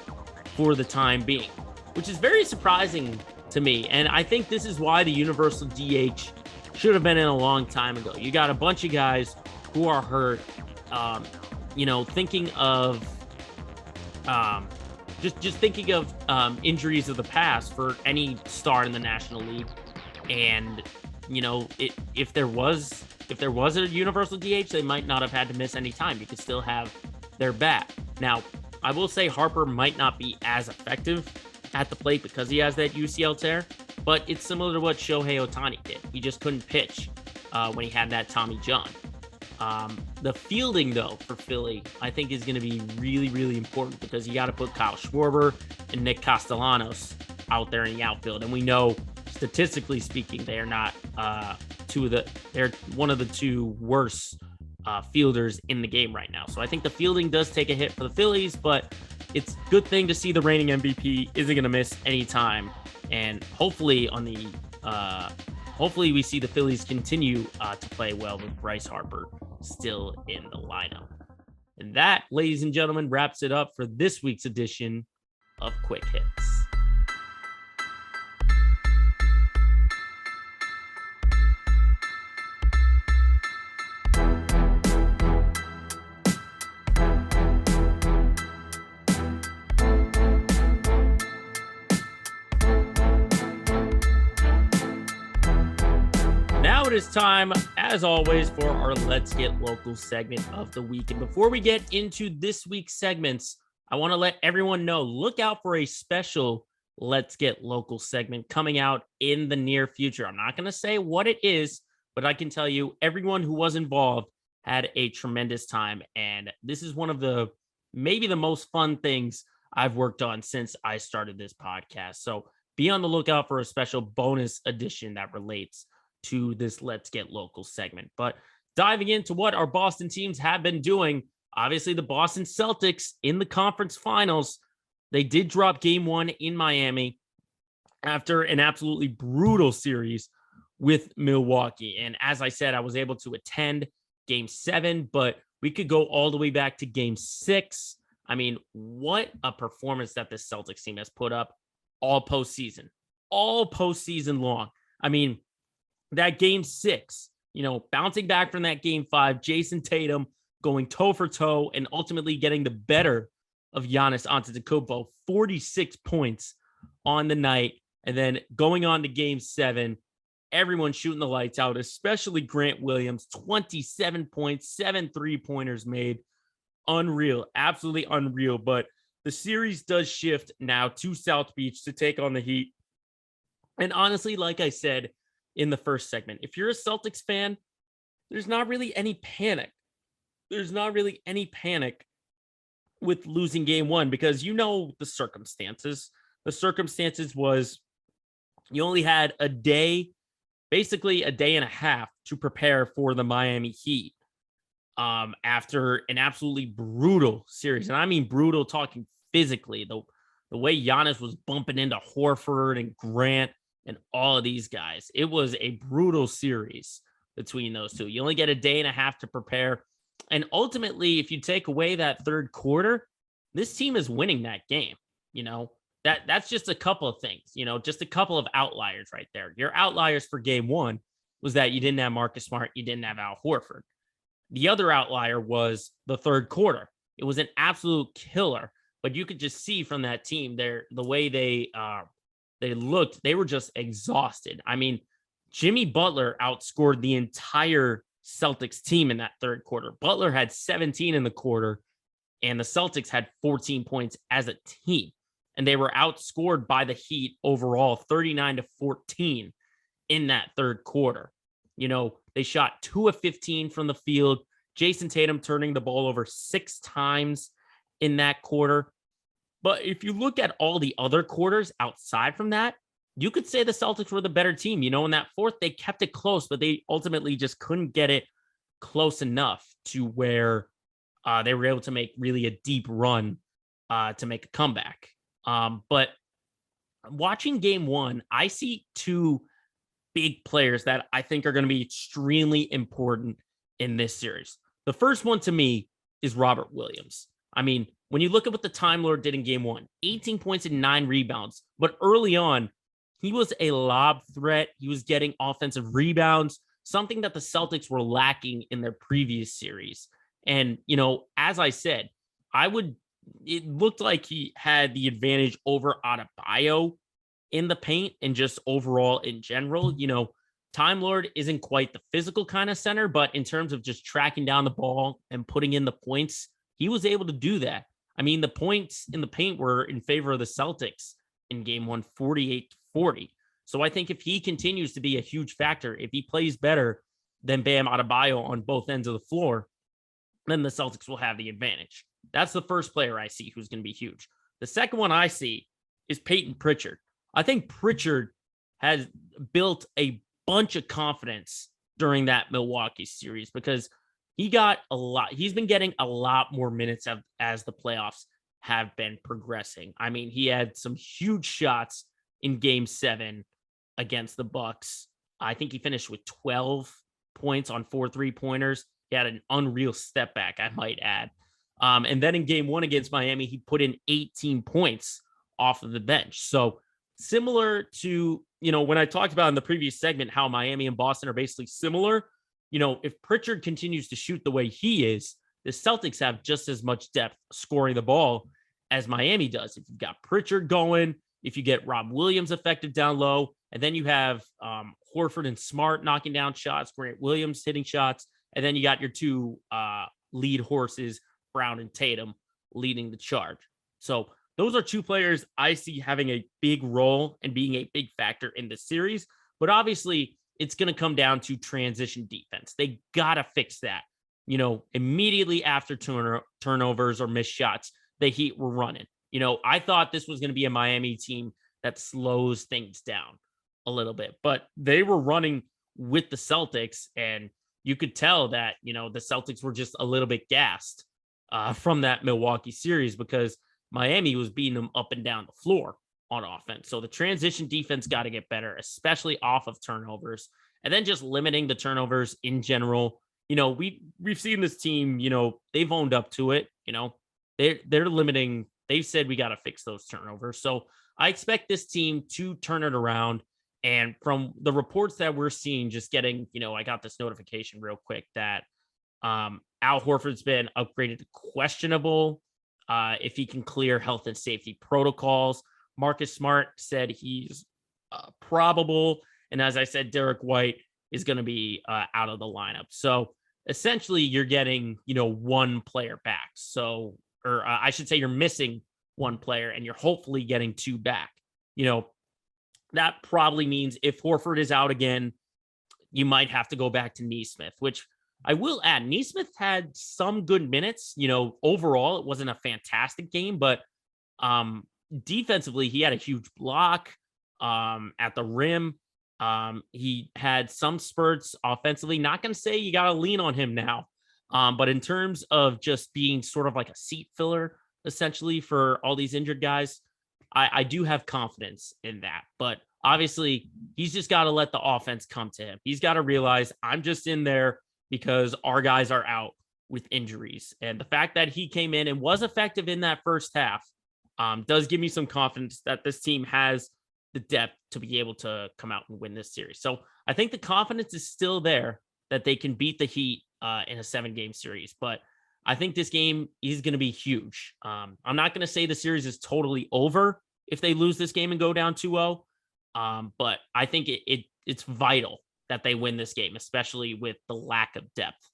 for the time being, which is very surprising to me. And I think this is why the universal DH should have been in a long time ago. You got a bunch of guys who are hurt, thinking of just thinking of injuries of the past for any star in the National League. And, if there was a universal DH, they might not have had to miss any time. You could still have their bat. Now, I will say Harper might not be as effective at the plate because he has that UCL tear, but it's similar to what Shohei Ohtani did. He just couldn't pitch when he had that Tommy John. The fielding, though, for Philly, I think is going to be really, really important because you got to put Kyle Schwarber and Nick Castellanos out there in the outfield. And we know, statistically speaking, they are not they're one of the two worst fielders in the game right now. So I think the fielding does take a hit for the Phillies, but it's a good thing to see the reigning MVP isn't going to miss any time. And hopefully hopefully we see the Phillies continue to play well with Bryce Harper still in the lineup. And that, ladies and gentlemen, wraps it up for this week's edition of Quick Hits. It is time, as always, for our Let's Get Local segment of the week. And before we get into this week's segments, I want to let everyone know, look out for a special Let's Get Local segment coming out in the near future. I'm not going to say what it is, but I can tell you everyone who was involved had a tremendous time. And this is one of maybe the most fun things I've worked on since I started this podcast. So be on the lookout for a special bonus edition that relates to this Let's Get Local segment. But diving into what our Boston teams have been doing, obviously the Boston Celtics in the conference finals, they did drop game one in Miami after an absolutely brutal series with Milwaukee. And as I said, I was able to attend game 7, but we could go all the way back to game 6. I mean, what a performance that this Celtics team has put up all postseason long. I mean, that game 6, bouncing back from that game 5, Jason Tatum going toe for toe and ultimately getting the better of Giannis Antetokounmpo, 46 points on the night. And then going on to game 7, everyone shooting the lights out, especially Grant Williams, 27 points, 7 3-pointers made. Unreal, absolutely unreal. But the series does shift now to South Beach to take on the Heat. And honestly, like I said in the first segment, if you're a Celtics fan, there's not really any panic. There's not really any panic with losing game 1 because the circumstances. The circumstances was you only had a day, basically a day and a half to prepare for the Miami Heat after an absolutely brutal series. And I mean brutal, talking physically. The way Giannis was bumping into Horford and Grant and all of these guys. It was a brutal series between those two. You only get a day and a half to prepare. And ultimately, if you take away that third quarter, this team is winning that game. That's just a couple of things, just a couple of outliers right there. Your outliers for game 1 was that you didn't have Marcus Smart, you didn't have Al Horford. The other outlier was the third quarter. It was an absolute killer, but you could just see from that team the way they looked, they were just exhausted. I mean, Jimmy Butler outscored the entire Celtics team in that third quarter. Butler had 17 in the quarter, and the Celtics had 14 points as a team. And they were outscored by the Heat overall 39-14 in that third quarter. They shot 2 of 15 from the field. Jason Tatum turning the ball over 6 times in that quarter. But if you look at all the other quarters outside from that, you could say the Celtics were the better team. In that fourth, they kept it close, but they ultimately just couldn't get it close enough to where they were able to make really a deep run to make a comeback. But watching game 1, I see 2 big players that I think are going to be extremely important in this series. The first one to me is Robert Williams. I mean, when you look at what the Time Lord did in game 1, 18 points and 9 rebounds, but early on, he was a lob threat. He was getting offensive rebounds, something that the Celtics were lacking in their previous series. And, as I said, it looked like he had the advantage over Adebayo in the paint and just overall in general. Time Lord isn't quite the physical kind of center, but in terms of just tracking down the ball and putting in the points, he was able to do that. I mean, the points in the paint were in favor of the Celtics in game 1, 48-40. So I think if he continues to be a huge factor, if he plays better than Bam Adebayo on both ends of the floor, then the Celtics will have the advantage. That's the first player I see who's going to be huge. The second one I see is Peyton Pritchard. I think Pritchard has built a bunch of confidence during that Milwaukee series because he's been getting a lot more minutes as the playoffs have been progressing. I mean, he had some huge shots in game 7 against the Bucks. I think he finished with 12 points on 4 3-pointers. He had an unreal step back, I might add. And then in game 1 against Miami, he put in 18 points off of the bench. So similar to, when I talked about in the previous segment, how Miami and Boston are basically similar, if Pritchard continues to shoot the way he is, the Celtics have just as much depth scoring the ball as Miami does. If you've got Pritchard going, if you get Rob Williams effective down low, and then you have Horford and Smart knocking down shots, Grant Williams hitting shots, and then you got your 2 lead horses, Brown and Tatum, leading the charge. So those are 2 players I see having a big role and being a big factor in the series. But obviously, it's going to come down to transition defense. They got to fix that. Immediately after turnovers or missed shots, the Heat were running. I thought this was going to be a Miami team that slows things down a little bit, but they were running with the Celtics, and you could tell that, the Celtics were just a little bit gassed from that Milwaukee series because Miami was beating them up and down the floor on offense. So the transition defense got to get better, especially off of turnovers. And then just limiting the turnovers in general. We've seen this team, they've owned up to it. They're limiting. They've said we got to fix those turnovers. So I expect this team to turn it around. And from the reports that we're seeing, just getting, I got this notification real quick that Al Horford's been upgraded to questionable if he can clear health and safety protocols. Marcus Smart said he's probable. And as I said, Derek White is going to be out of the lineup. So essentially you're getting, one player back. So, or I should say you're missing one player and you're hopefully getting two back. That probably means if Horford is out again, you might have to go back to Nesmith, which I will add. Nesmith had some good minutes. Overall, it wasn't a fantastic game, but defensively, he had a huge block at the rim. He had some spurts offensively. Not going to say you got to lean on him now. But in terms of just being sort of like a seat filler, essentially, for all these injured guys, I do have confidence in that. But obviously, he's just got to let the offense come to him. He's got to realize I'm just in there because our guys are out with injuries. And the fact that he came in and was effective in that first half does give me some confidence that this team has the depth to be able to come out and win this series. So I think the confidence is still there that they can beat the Heat in a 7-game series. But I think this game is going to be huge. I'm not going to say the series is totally over if they lose this game and go down 2-0. But I think it's vital that they win this game, especially with the lack of depth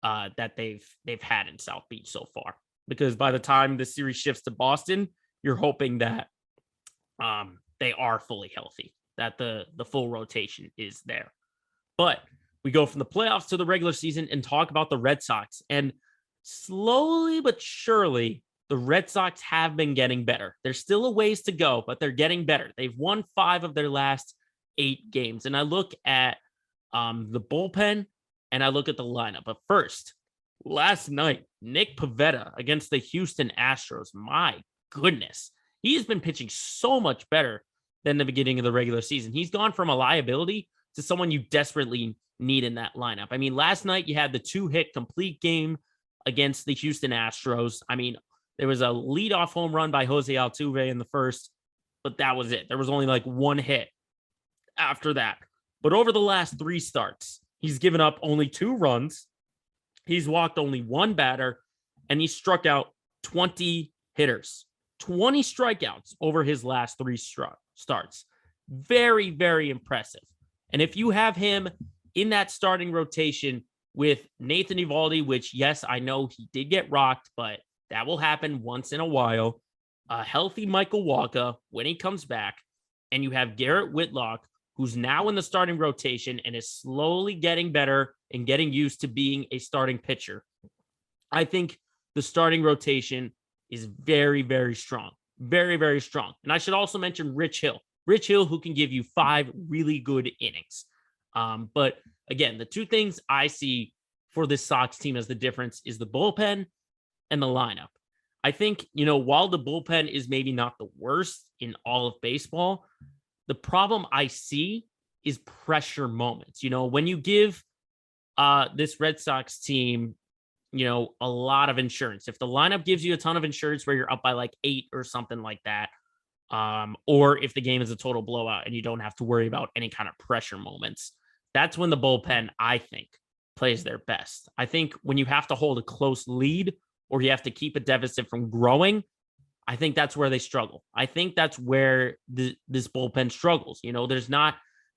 that they've had in South Beach so far. Because by the time the series shifts to Boston, you're hoping that they are fully healthy, that the full rotation is there. But we go from the playoffs to the regular season and talk about the Red Sox. And slowly but surely, the Red Sox have been getting better. There's still a ways to go, but they're getting better. They've won 5 of their last 8 games. And I look at the bullpen and I look at the lineup. But first, last night, Nick Pivetta against the Houston Astros. My goodness. He has been pitching so much better than the beginning of the regular season. He's gone from a liability to someone you desperately need in that lineup. I mean, last night you had the 2-hit complete game against the Houston Astros. I mean, there was a leadoff home run by Jose Altuve in the first, but that was it. There was only like 1 hit after that. But over the last 3 starts, he's given up only 2 runs. He's walked only 1 batter, and he struck out 20 hitters. 20 strikeouts over his last 3 starts. Very, very impressive. And if you have him in that starting rotation with Nathan Eovaldi, which, yes, I know he did get rocked, but that will happen once in a while. A healthy Michael Wacha when he comes back. And you have Garrett Whitlock, who's now in the starting rotation and is slowly getting better and getting used to being a starting pitcher. I think the starting rotation is very, very strong. Very, very strong. And I should also mention Rich Hill. Rich Hill, who can give you 5 really good innings. But again, the 2 things I see for this Sox team as the difference is the bullpen and the lineup. I think, while the bullpen is maybe not the worst in all of baseball, the problem I see is pressure moments. When you give this Red Sox team, a lot of insurance, if the lineup gives you a ton of insurance where you're up by like 8 or something like that, or if the game is a total blowout and you don't have to worry about any kind of pressure moments, that's when the bullpen, I think, plays their best. I think when you have to hold a close lead or you have to keep a deficit from growing, I think that's where they struggle. I think that's where this bullpen struggles. There's not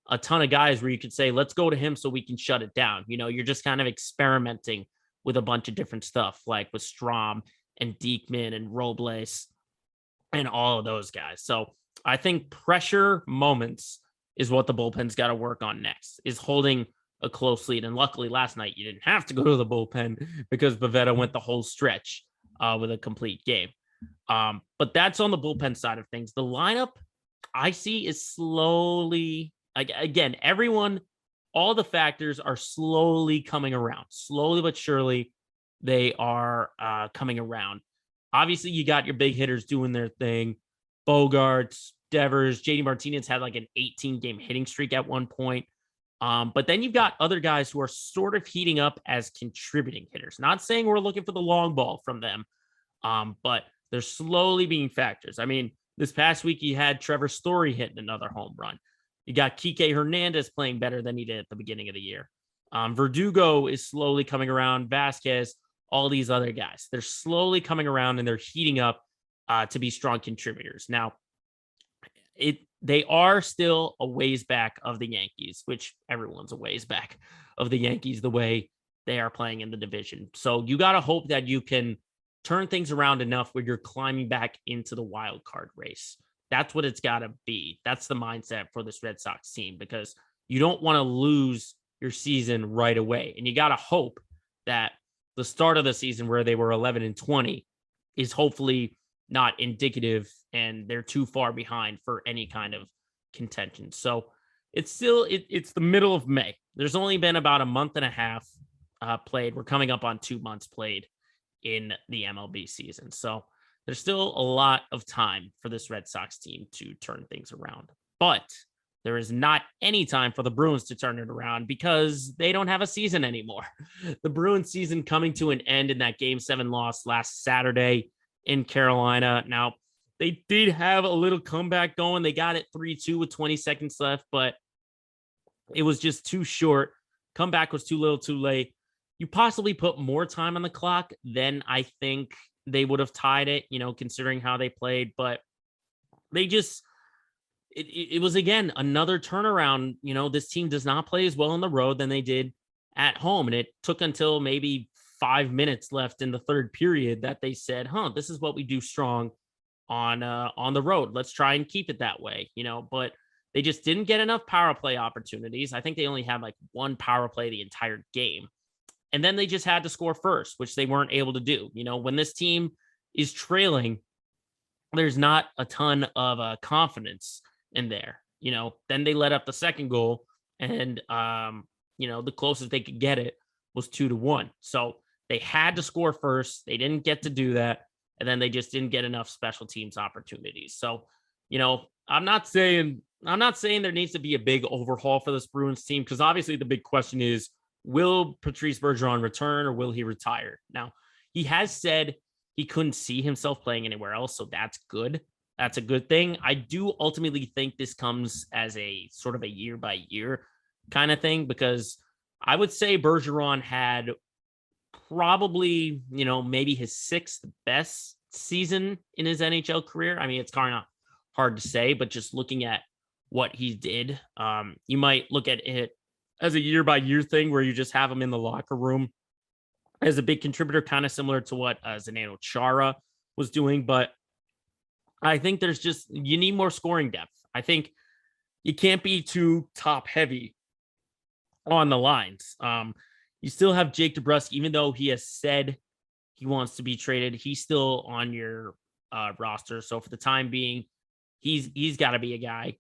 a ton of guys where you could say, let's go to him so we can shut it down. You're just kind of experimenting with a bunch of different stuff, like with Strom and Diekman and Robles and all of those guys. So I think pressure moments is what the bullpen's got to work on next, is holding a close lead. And luckily last night you didn't have to go to the bullpen because Pivetta went the whole stretch with a complete game. But that's on the bullpen side of things. The lineup I see is slowly, again, all the factors are slowly coming around. Slowly but surely, they are coming around. Obviously, you got your big hitters doing their thing. Bogarts, Devers, JD Martinez had like an 18-game hitting streak at one point. But then you've got other guys who are sort of heating up as contributing hitters. Not saying we're looking for the long ball from them, but they're slowly being factors. I mean, this past week you had Trevor Story hitting another home run. You got Kike Hernandez playing better than he did at the beginning of the year. Verdugo is slowly coming around. Vasquez, all these other guys, they're slowly coming around and they're heating up to be strong contributors. Now, they are still a ways back of the Yankees, which everyone's a ways back of the Yankees the way they are playing in the division. So you got to hope that you can turn things around enough where you're climbing back into the wild card race. That's what it's got to be. That's the mindset for this Red Sox team, because you don't want to lose your season right away. And you got to hope that the start of the season where they were 11-20 is hopefully not indicative and they're too far behind for any kind of contention. So it's still, it's the middle of May. There's only been about a month and a half played. We're coming up on 2 months played in the MLB season. So there's still a lot of time for this Red Sox team to turn things around. But there is not any time for the Bruins to turn it around because they don't have a season anymore. The Bruins season coming to an end in that Game 7 loss last Saturday in Carolina. Now, they did have a little comeback going. They got it 3-2 with 20 seconds left, but it was just too short. Comeback was too little too late. You possibly put more time on the clock, then I think they would have tied it, considering how they played. But they just, it was, again, another turnaround. This team does not play as well on the road than they did at home. And it took until maybe 5 minutes left in the third period that they said, this is what we do strong on the road. Let's try and keep it that way, but they just didn't get enough power play opportunities. I think they only had like one power play the entire game. And then they just had to score first, which they weren't able to do. When this team is trailing, there's not a ton of confidence in there. Then they let up the second goal, and the closest they could get it was 2-1. So they had to score first. They didn't get to do that, and then they just didn't get enough special teams opportunities. So, I'm not saying there needs to be a big overhaul for this Bruins team, because obviously the big question is, will Patrice Bergeron return or will he retire? Now, he has said he couldn't see himself playing anywhere else, so that's good. That's a good thing. I do ultimately think this comes as a sort of a year-by-year kind of thing, because I would say Bergeron had probably, maybe his sixth best season in his NHL career. I mean, it's kind of hard to say, but just looking at what he did, you might look at it as a year-by-year thing where you just have him in the locker room as a big contributor, kind of similar to what Zdeno Chara was doing. But I think you need more scoring depth. I think you can't be too top-heavy on the lines. You still have Jake DeBrusk, even though he has said he wants to be traded, he's still on your roster. So for the time being, he's got to be a guy.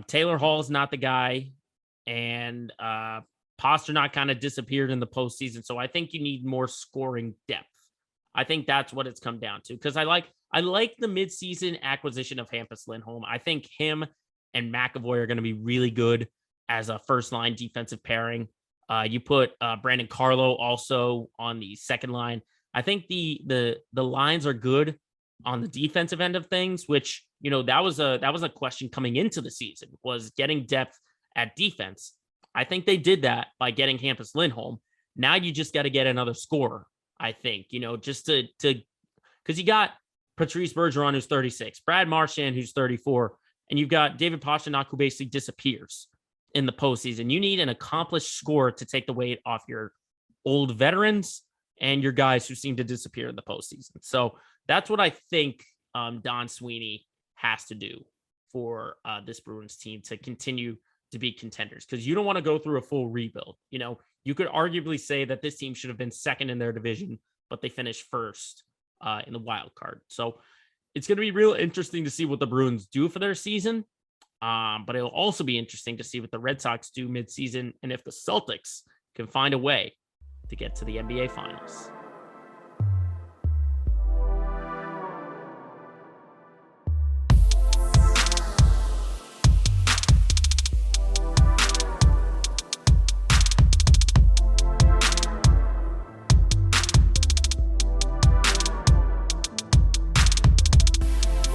Taylor Hall is not the guy, and Pasternak kind of disappeared in the postseason. So I think you need more scoring depth. I think that's what it's come down to, because I like the midseason acquisition of Hampus Lindholm. I think him and McAvoy are going to be really good as a first line defensive pairing. You put Brandon Carlo also on the second line. I think the lines are good on the defensive end of things, which, that was a question coming into the season, was getting depth at defense. I think they did that by getting Hampus Lindholm. Now you just got to get another scorer, I think, just to because you got Patrice Bergeron, who's 36, Brad Marchand, who's 34, and you've got David Pastrnak, who basically disappears in the postseason. You need an accomplished scorer to take the weight off your old veterans and your guys who seem to disappear in the postseason. So that's what I think Don Sweeney has to do for this Bruins team to continue to be contenders, because you don't want to go through a full rebuild. You could arguably say that this team should have been second in their division, but they finished first in the wild card. So it's going to be real interesting to see what the Bruins do for their season. But it'll also be interesting to see what the Red Sox do midseason, and if the Celtics can find a way to get to the NBA Finals.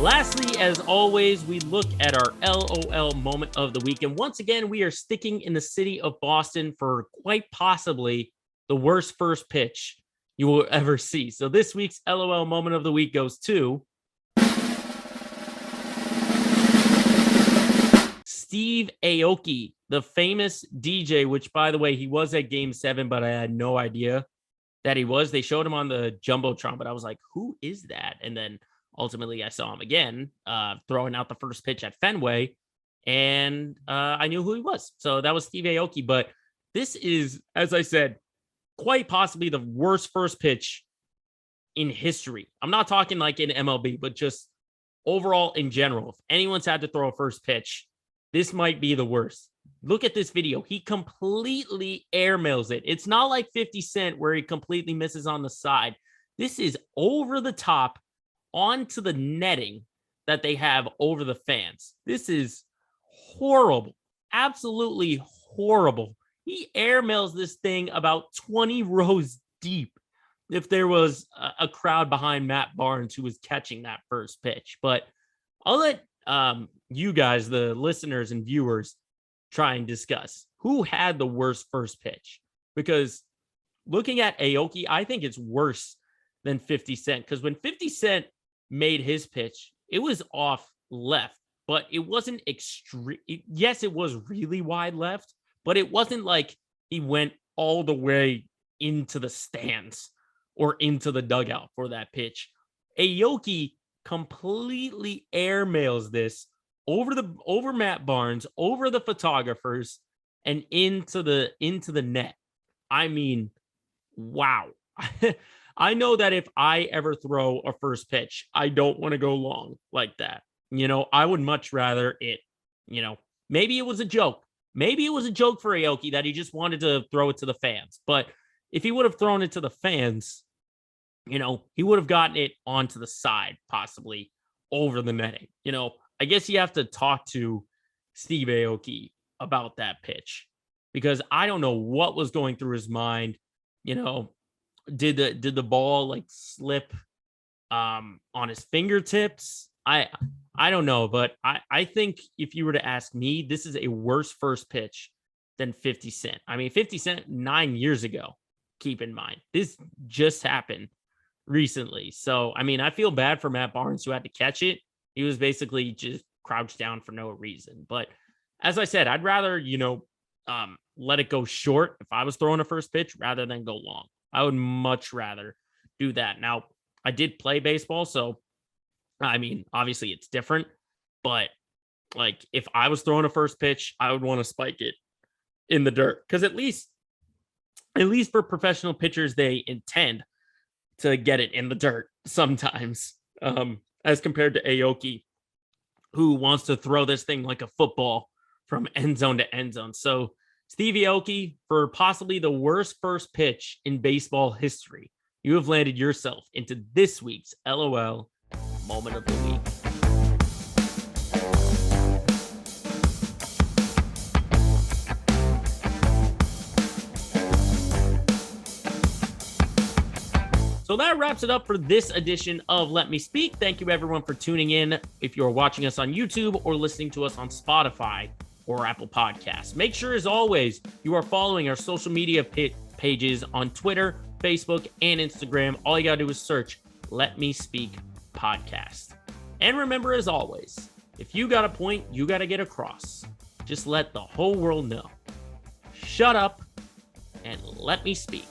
Lastly, as always, we look at our LOL moment of the week. And once again, we are sticking in the city of Boston for quite possibly the worst first pitch you will ever see. So this week's LOL moment of the week goes to Steve Aoki, the famous DJ, which, by the way, he was at Game 7, but I had no idea that he was. They showed him on the Jumbotron, but I was like, who is that? And then ultimately, I saw him again throwing out the first pitch at Fenway, and I knew who he was. So that was Steve Aoki. But this is, as I said, quite possibly the worst first pitch in history. I'm not talking like in MLB, but just overall in general. If anyone's had to throw a first pitch, this might be the worst. Look at this video. He completely airmails it. It's not like 50 Cent where he completely misses on the side. This is over the top onto the netting that they have over the fans. This is horrible. Absolutely horrible. He airmails this thing about 20 rows deep if there was a crowd behind Matt Barnes who was catching that first pitch. But I'll let you guys, the listeners and viewers, try and discuss who had the worst first pitch. Because looking at Aoki, I think it's worse than 50 Cent. Because when 50 Cent made his pitch, it was off left, but it wasn't extreme. Yes, it was really wide left, but it wasn't like he went all the way into the stands or into the dugout for that pitch. Aoki completely airmails this over Matt Barnes, over the photographers, and into the net. I mean, wow. I know that if I ever throw a first pitch, I don't want to go long like that. I would much rather it, maybe it was a joke. Maybe it was a joke for Aoki that he just wanted to throw it to the fans. But if he would have thrown it to the fans, he would have gotten it onto the side, possibly over the netting. I guess you have to talk to Steve Aoki about that pitch, because I don't know what was going through his mind. Did the ball like slip on his fingertips? I don't know, but I think if you were to ask me, this is a worse first pitch than 50 Cent. I mean, 50 Cent 9 years ago, keep in mind. This just happened recently. So, I mean, I feel bad for Matt Barnes who had to catch it. He was basically just crouched down for no reason. But as I said, I'd rather, let it go short if I was throwing a first pitch rather than go long. I would much rather do that. Now, I did play baseball, so I mean, obviously it's different, but like if I was throwing a first pitch, I would want to spike it in the dirt, because at least for professional pitchers, they intend to get it in the dirt sometimes, as compared to Aoki, who wants to throw this thing like a football from end zone to end zone. So Stevie Aoki, for possibly the worst first pitch in baseball history, you have landed yourself into this week's LOL moment of the week. So that wraps it up for this edition of Let Me Speak. Thank you everyone for tuning in. If you're watching us on YouTube or listening to us on Spotify or Apple Podcasts, make sure, as always, you are following our social media pages on Twitter, Facebook, and Instagram. All you gotta do is search Let Me Speak Podcast. And remember, as always, if you got a point you gotta get across, just let the whole world know. Shut up and let me speak.